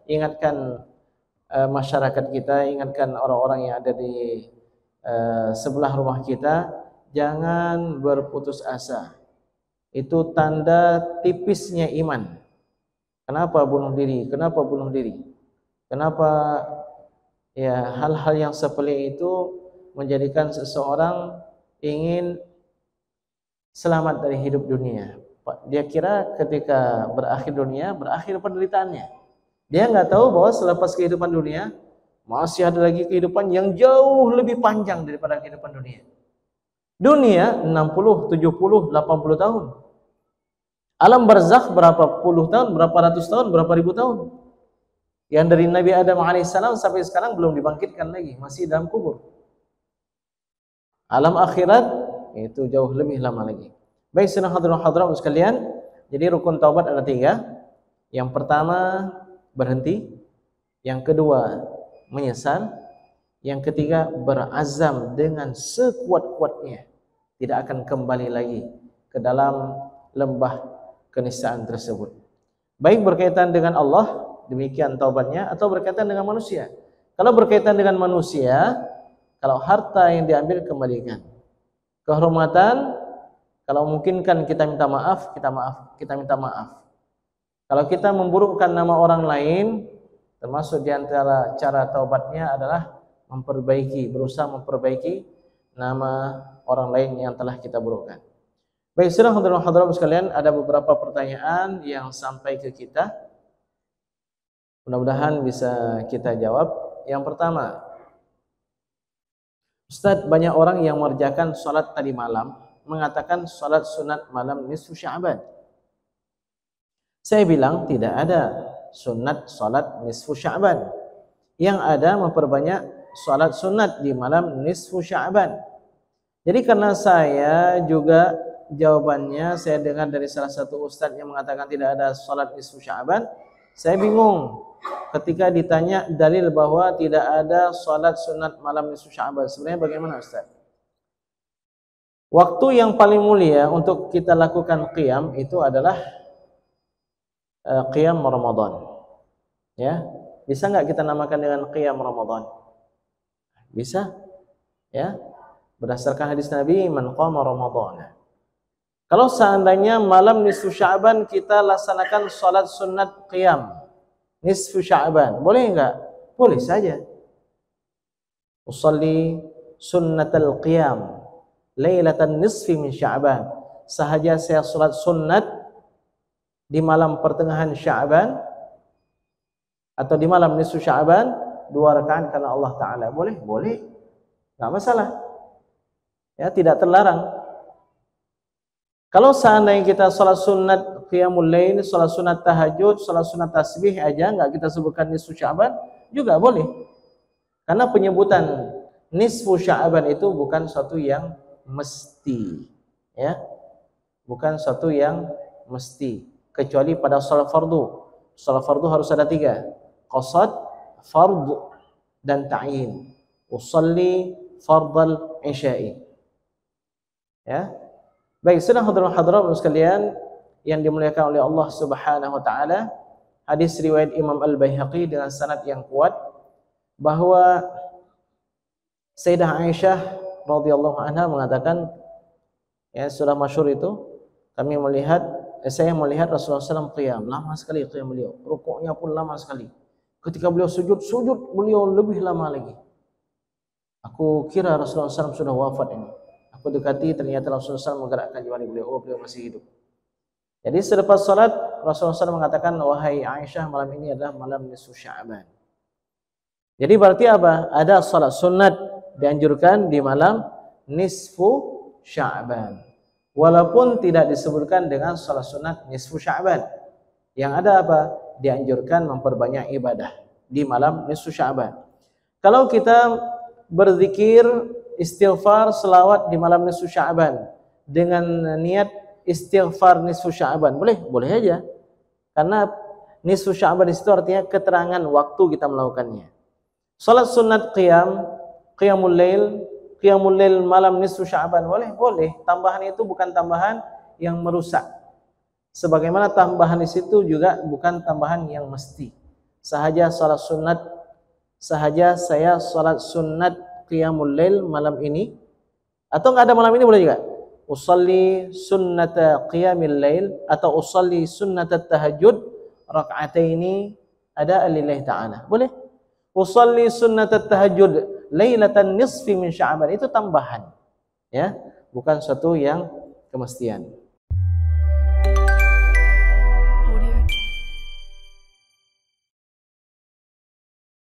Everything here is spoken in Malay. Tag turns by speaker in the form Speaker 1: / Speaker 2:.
Speaker 1: ingatkan masyarakat kita, ingatkan orang-orang yang ada di sebelah rumah kita, jangan berputus asa. Itu tanda tipisnya iman. Kenapa bunuh diri? Kenapa bunuh diri? Kenapa ya hal-hal yang seperti itu menjadikan seseorang ingin selamat dari hidup dunia. Dia kira ketika berakhir dunia, berakhir penderitaannya. Dia nggak tahu bahwa selepas kehidupan dunia masih ada lagi kehidupan yang jauh lebih panjang daripada kehidupan dunia. Dunia 60, 70, 80 tahun. Alam barzakh berapa puluh tahun, berapa ratus tahun, berapa ribu tahun. Yang dari Nabi Adam alaihissalam sampai sekarang belum dibangkitkan lagi, masih dalam kubur. Alam akhirat itu jauh lebih lama lagi. Baik, senang hadirin sekalian. Jadi rukun taubat ada 3. Yang pertama berhenti, yang kedua menyesal, yang ketiga berazam dengan sekuat-kuatnya tidak akan kembali lagi ke dalam lembah keniscayaan tersebut. Baik berkaitan dengan Allah, demikian taubatnya, atau berkaitan dengan manusia. Kalau berkaitan dengan manusia, kalau harta yang diambil kembalikan. Kehormatan, kalau memungkinkan kita minta maaf, kita minta maaf. Kalau kita memburukkan nama orang lain, termasuk di antara cara taubatnya adalah berusaha memperbaiki nama orang lain yang telah kita burukkan. Baik, sedang hadirin sekalian, ada beberapa pertanyaan yang sampai ke kita. Mudah-mudahan bisa kita jawab. Yang pertama, Ustaz, banyak orang yang mengerjakan sholat tadi malam mengatakan sholat sunat malam nisfu Sya'ban. Saya bilang tidak ada sunat sholat nisfu Sya'ban. Yang ada memperbanyak sholat sunat di malam nisfu Sya'ban. Jadi karena saya juga jawabannya saya dengar dari salah satu ustaz yang mengatakan tidak ada sholat nisfu Sya'ban, saya bingung ketika ditanya dalil bahwa tidak ada sholat sunat malam nisfu Sya'ban. Sebenarnya bagaimana Ustaz? Waktu yang paling mulia untuk kita lakukan qiyam itu adalah qiyam Ramadan. Ya, bisa nggak kita namakan dengan qiyam Ramadan? Bisa, ya. Berdasarkan hadis Nabi, man qama Ramadan. Kalau seandainya malam nisfu Sya'ban kita laksanakan sholat sunat qiyam nisfu Sya'ban, boleh enggak? Boleh saja. Usalli sunnatal qiyam lailatan nisfi min Sya'ban. Sahaja saya salat sunat di malam pertengahan Sya'ban atau di malam nisfu Sya'ban 2 rakaat karena Allah Ta'ala. Boleh? Boleh. Enggak masalah. Ya, tidak terlarang. Kalau seandainya kita salat sunat qiyamul lail, salat sunat tahajud, salat sunat tasbih aja enggak kita sebutkan nisfu Sya'ban juga boleh. Karena penyebutan nisfu Sya'ban itu bukan suatu yang mesti, ya. Bukan suatu yang mesti, kecuali pada salat fardu. Salat fardu harus ada 3. Qasad, fardhu dan ta'yin. Usalli fardal isya'i. Ya. Baik, sedang hadirin sekalian yang dimuliakan oleh Allah Subhanahu wa taala, hadis riwayat Imam Al-Baihaqi dengan sanad yang kuat bahwa Sayyidah Aisyah radhiyallahu anha mengatakan, ya sudah masyhur itu, saya melihat Rasulullah SAW qiyam, lama sekali qiyam beliau, rukuknya pun lama sekali. Ketika beliau sujud beliau lebih lama lagi. Aku kira Rasulullah SAW sudah wafat ini. Aku dekati, ternyata Rasulullah SAW menggerakkan jari beliau, oh beliau masih hidup. Jadi selepas salat Rasulullah SAW mengatakan, wahai Aisyah, malam ini adalah malam nisfu Sya'ban. Jadi berarti apa? Ada salat sunat dianjurkan di malam nisfu Sya'ban. Walaupun tidak disebutkan dengan salat sunat nisfu Sya'ban. Yang ada apa? Dianjurkan memperbanyak ibadah di malam nisfu Sya'ban. Kalau kita berzikir, istighfar, selawat di malam nisfu Sya'ban dengan niat istighfar nisfu Sya'ban, boleh? Boleh aja. Karena nisfu Sya'ban itu artinya keterangan waktu kita melakukannya. Salat sunat qiyamul lail malam nisfu Sya'ban, boleh? Boleh. Tambahan itu bukan tambahan yang merusak. Sebagaimana tambahan di situ juga bukan tambahan yang mesti. sahaja salat sunat, sahaja saya salat sunat qiyamul lail malam ini, atau enggak ada malam ini boleh juga. Usalli sunnata qiyamil lail atau usalli sunnata tahajud rak'ataini ada lillahi ta'ala. Boleh. Usalli sunnata tahajud lailatan nisfi min Sya'ban, itu tambahan. Ya, bukan suatu yang kemestian.